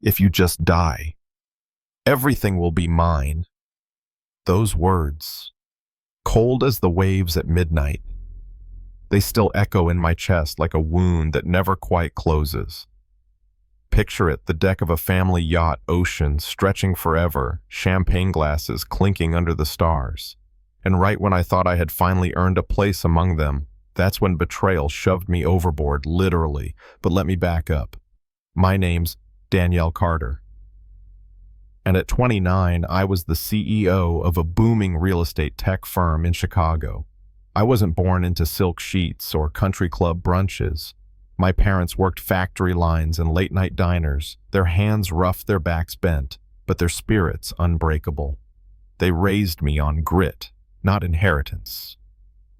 if you just die. Everything will be mine. Those words, cold as the waves at midnight, they still echo in my chest like a wound that never quite closes. Picture it, the deck of a family yacht, ocean stretching forever, champagne glasses clinking under the stars. And right when I thought I had finally earned a place among them, that's when betrayal shoved me overboard, literally. But let me back up. My name's Danielle Carter. And at 29, I was the CEO of a booming real estate tech firm in Chicago. I wasn't born into silk sheets or country club brunches. My parents worked factory lines and late-night diners, their hands rough, their backs bent, but their spirits unbreakable. They raised me on grit, not inheritance.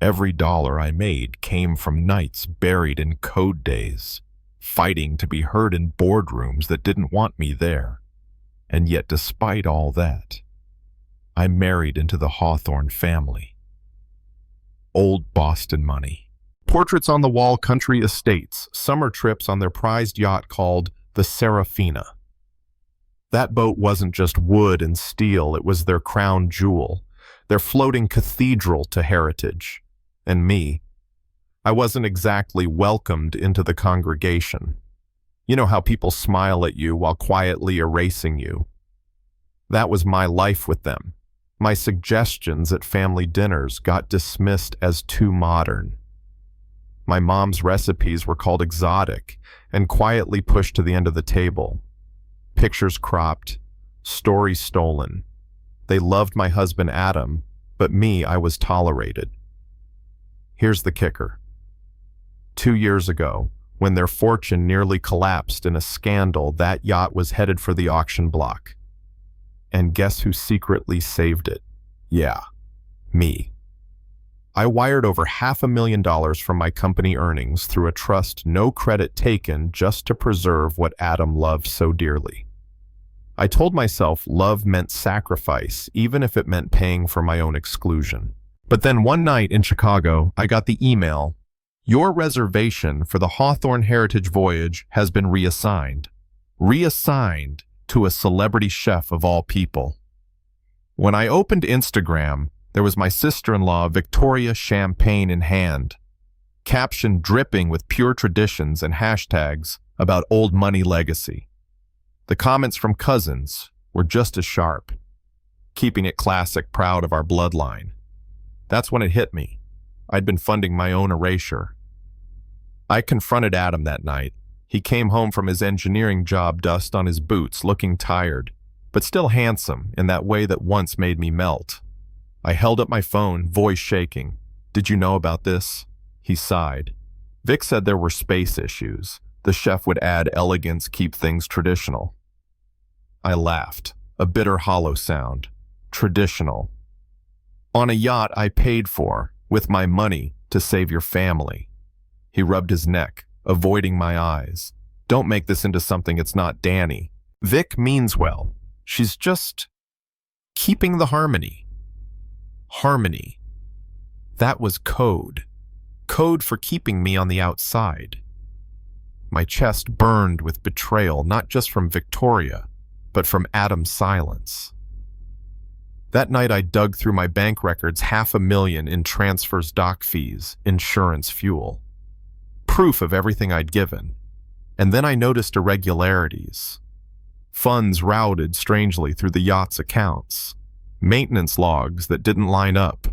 Every dollar I made came from nights buried in code days, fighting to be heard in boardrooms that didn't want me there. And yet, despite all that, I married into the Hawthorne family. Old Boston money. Portraits on the wall, country estates, summer trips on their prized yacht called the Serafina. That boat wasn't just wood and steel, it was their crown jewel, their floating cathedral to heritage. And me, I wasn't exactly welcomed into the congregation. You know how people smile at you while quietly erasing you? That was my life with them. My suggestions at family dinners got dismissed as too modern. My mom's recipes were called exotic and quietly pushed to the end of the table. Pictures cropped, stories stolen. They loved my husband Adam, but me, I was tolerated. Here's the kicker. 2 years ago, when their fortune nearly collapsed in a scandal, that yacht was headed for the auction block. And guess who secretly saved it? Yeah, me. I wired over $500,000 from my company earnings through a trust, no credit taken, just to preserve what Adam loved so dearly. I told myself love meant sacrifice, even if it meant paying for my own exclusion. But then one night in Chicago, I got the email, "Your reservation for the Hawthorne Heritage Voyage has been reassigned." Reassigned to a celebrity chef of all people. When I opened Instagram, there was my sister-in-law, Victoria, champagne in hand, caption dripping with pure traditions and hashtags about old money legacy. The comments from cousins were just as sharp, keeping it classic, proud of our bloodline. That's when it hit me. I'd been funding my own erasure. I confronted Adam that night. He came home from his engineering job, dust on his boots, looking tired, but still handsome in that way that once made me melt. I held up my phone, voice shaking. "Did you know about this?" He sighed. Vic said there were space issues. The chef would add elegance, keep things traditional. I laughed, a bitter, hollow sound. Traditional. On a yacht I paid for, with my money, to save your family. He rubbed his neck, avoiding my eyes. "Don't make this into something it's not, Danny. Vic means well. She's just keeping the harmony." Harmony. That was code. Code for keeping me on the outside. My chest burned with betrayal, not just from Victoria, but from Adam's silence. That night I dug through my bank records, $500,000 in transfers, dock fees, insurance, fuel. Proof of everything I'd given. And then I noticed irregularities. Funds routed strangely through the yacht's accounts. Maintenance logs that didn't line up.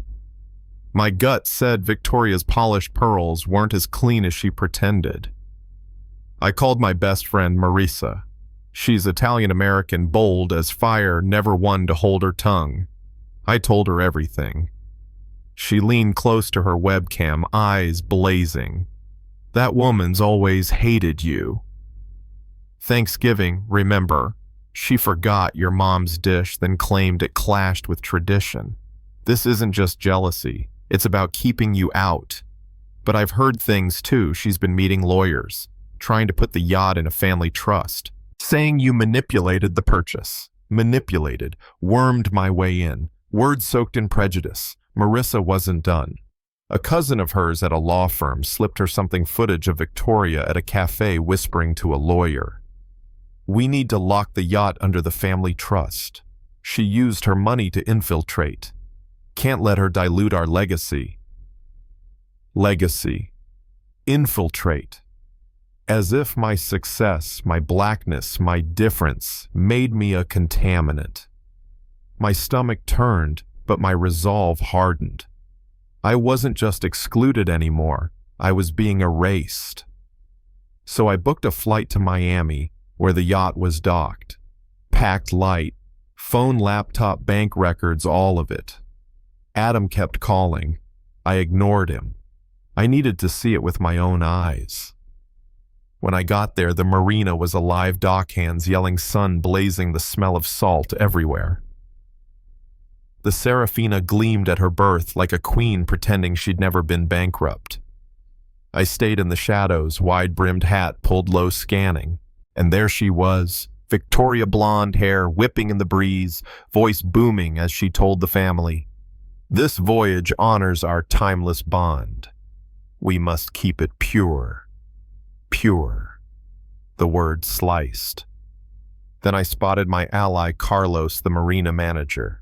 My gut said Victoria's polished pearls weren't as clean as she pretended. I called my best friend Marisa. She's Italian-American, bold as fire, never one to hold her tongue. I told her everything. She leaned close to her webcam, eyes blazing. "That woman's always hated you. Thanksgiving, remember? She forgot your mom's dish, then claimed it clashed with tradition. This isn't just jealousy. It's about keeping you out. But I've heard things too. She's been meeting lawyers, trying to put the yacht in a family trust, saying you manipulated the purchase. Manipulated, wormed my way in, words soaked in prejudice. Marissa wasn't done. A cousin of hers at a law firm slipped her something footage of Victoria at a cafe whispering to a lawyer. We need to lock the yacht under the family trust. She used her money to infiltrate. Can't let her dilute our legacy. Legacy. Infiltrate. As if my success, my blackness, my difference made me a contaminant. My stomach turned, but my resolve hardened. I wasn't just excluded anymore. I was being erased. So I booked a flight to Miami, where the yacht was docked. Packed light, phone, laptop, bank records, all of it. Adam kept calling. I ignored him. I needed to see it with my own eyes. When I got there, the marina was alive, dockhands yelling, sun blazing, the smell of salt everywhere. The Serafina gleamed at her berth like a queen pretending she'd never been bankrupt. I stayed in the shadows, wide-brimmed hat pulled low, scanning. And there she was, Victoria, blonde hair whipping in the breeze, voice booming as she told the family, "This voyage honors our timeless bond. We must keep it pure. Pure." The word sliced. Then I spotted my ally Carlos, the marina manager.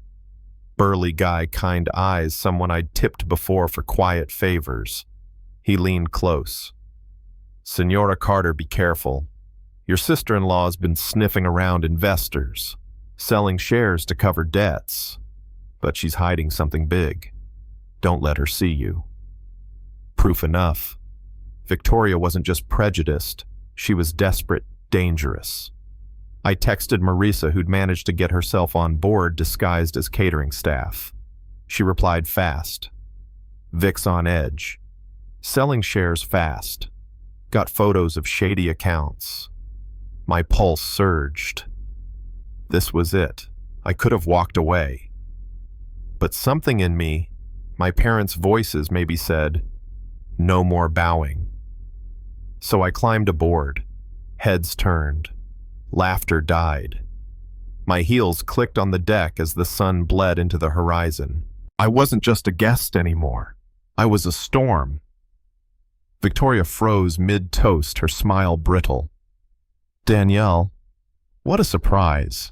Burly guy, kind eyes, someone I'd tipped before for quiet favors. He leaned close. "Senora Carter, be careful. Your sister-in-law's been sniffing around investors, selling shares to cover debts. But she's hiding something big. Don't let her see you." Proof enough. Victoria wasn't just prejudiced. She was desperate, dangerous. I texted Marisa, who'd managed to get herself on board disguised as catering staff. She replied fast. "Vic's on edge. Selling shares fast. Got photos of shady accounts." My pulse surged. This was it. I could have walked away. But something in me, my parents' voices maybe said, "No more bowing." So I climbed aboard. Heads turned. Laughter died. My heels clicked on the deck as the sun bled into the horizon. I wasn't just a guest anymore. I was a storm. Victoria froze mid-toast, her smile brittle. "Danielle, what a surprise.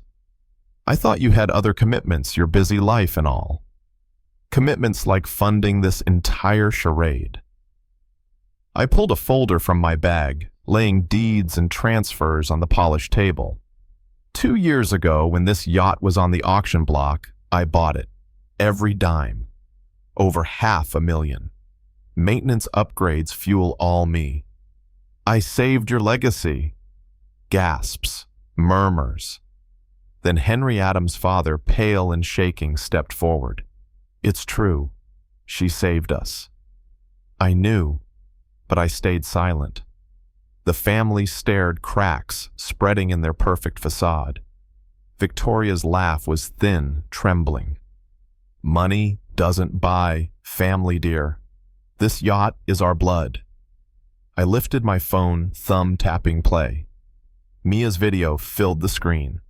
I thought you had other commitments, your busy life and all. Commitments like funding this entire charade." I pulled a folder from my bag, laying deeds and transfers on the polished table. 2 years ago, when this yacht was on the auction block, I bought it. Every dime. Over $500,000. Maintenance upgrades fuel all me. "I saved your legacy." Gasps, murmurs. Then Henry Adams' father, pale and shaking, stepped forward. "It's true. She saved us." I knew, but I stayed silent. The family stared, cracks spreading in their perfect facade. Victoria's laugh was thin, trembling. "Money doesn't buy family, dear. This yacht is our blood." I lifted my phone, thumb tapping play. Mia's video filled the screen.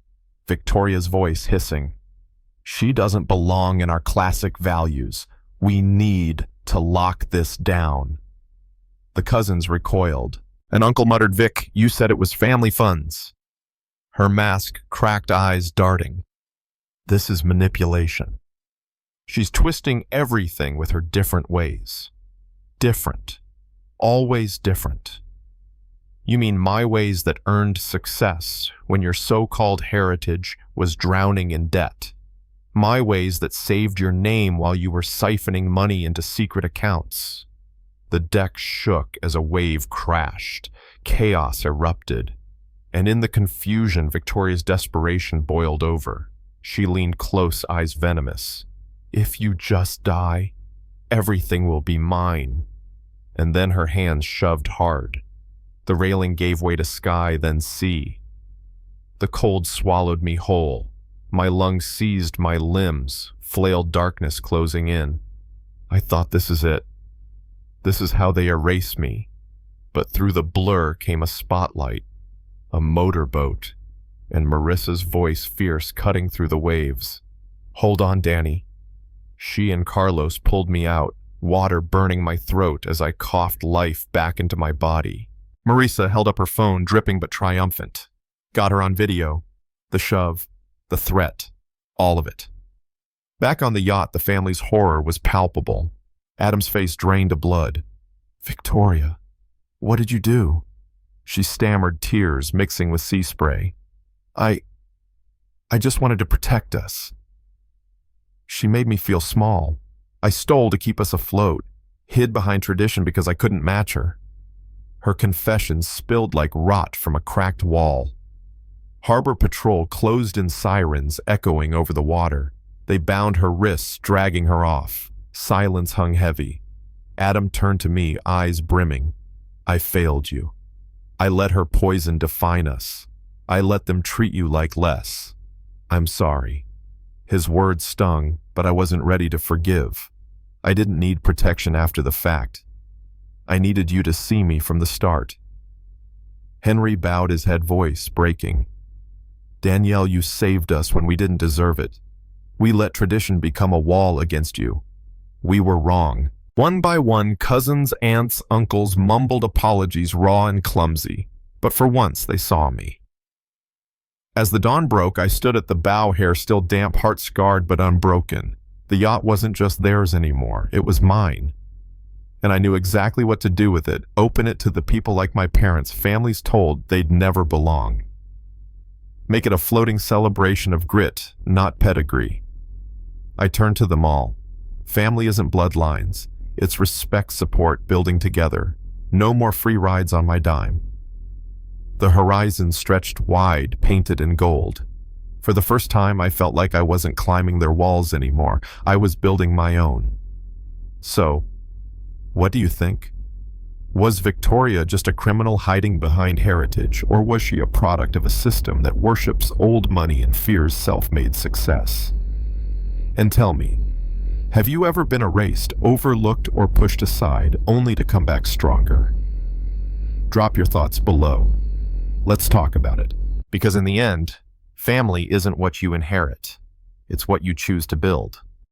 Victoria's voice hissing. "She doesn't belong in our classic values. We need to lock this down." The cousins recoiled. And Uncle muttered, "Vic, you said it was family funds." Her mask, cracked eyes darting. This is manipulation. She's twisting everything with her different ways. Different. Always different. You mean my ways that earned success when your so-called heritage was drowning in debt? My ways that saved your name while you were siphoning money into secret accounts? The deck shook as a wave crashed. Chaos erupted. And in the confusion, Victoria's desperation boiled over. She leaned close, eyes venomous. "If you just die, everything will be mine." And then her hands shoved hard. The railing gave way to sky, then sea. The cold swallowed me whole. My lungs seized my limbs, flailed darkness closing in. I thought, this is it. This is how they erase me. But through the blur came a spotlight, a motorboat, and Marissa's voice fierce cutting through the waves. "Hold on, Danny." She and Carlos pulled me out, water burning my throat as I coughed life back into my body. Marisa held up her phone, dripping but triumphant. Got her on video. The shove, the threat, all of it. Back on the yacht, the family's horror was palpable. Adam's face drained of blood. "Victoria, what did you do?" She stammered, tears mixing with sea spray. I just wanted to protect us." She made me feel small. I stole to keep us afloat, hid behind tradition because I couldn't match her. Her confessions spilled like rot from a cracked wall. Harbor Patrol closed in sirens echoing over the water. They bound her wrists, dragging her off. Silence hung heavy. Adam turned to me, eyes brimming. "I failed you. I let her poison define us. I let them treat you like less. I'm sorry." His words stung, but I wasn't ready to forgive. I didn't need protection after the fact. I needed you to see me from the start. Henry bowed, his head, voice breaking. "Danielle, you saved us when we didn't deserve it. We let tradition become a wall against you. We were wrong." One by one, cousins, aunts, uncles mumbled apologies, raw and clumsy. But for once, they saw me. As the dawn broke, I stood at the bow, hair still damp, heart scarred but unbroken. The yacht wasn't just theirs anymore, it was mine. And I knew exactly what to do with it, open it to the people like my parents, families told they'd never belong. Make it a floating celebration of grit, not pedigree. I turned to them all. Family isn't bloodlines. It's respect, support, building together. No more free rides on my dime. The horizon stretched wide, painted in gold. For the first time, I felt like I wasn't climbing their walls anymore. I was building my own. So, what do you think? Was Victoria just a criminal hiding behind heritage, or was she a product of a system that worships old money and fears self-made success? And tell me, have you ever been erased, overlooked, or pushed aside, only to come back stronger? Drop your thoughts below. Let's talk about it. Because in the end, family isn't what you inherit. It's what you choose to build.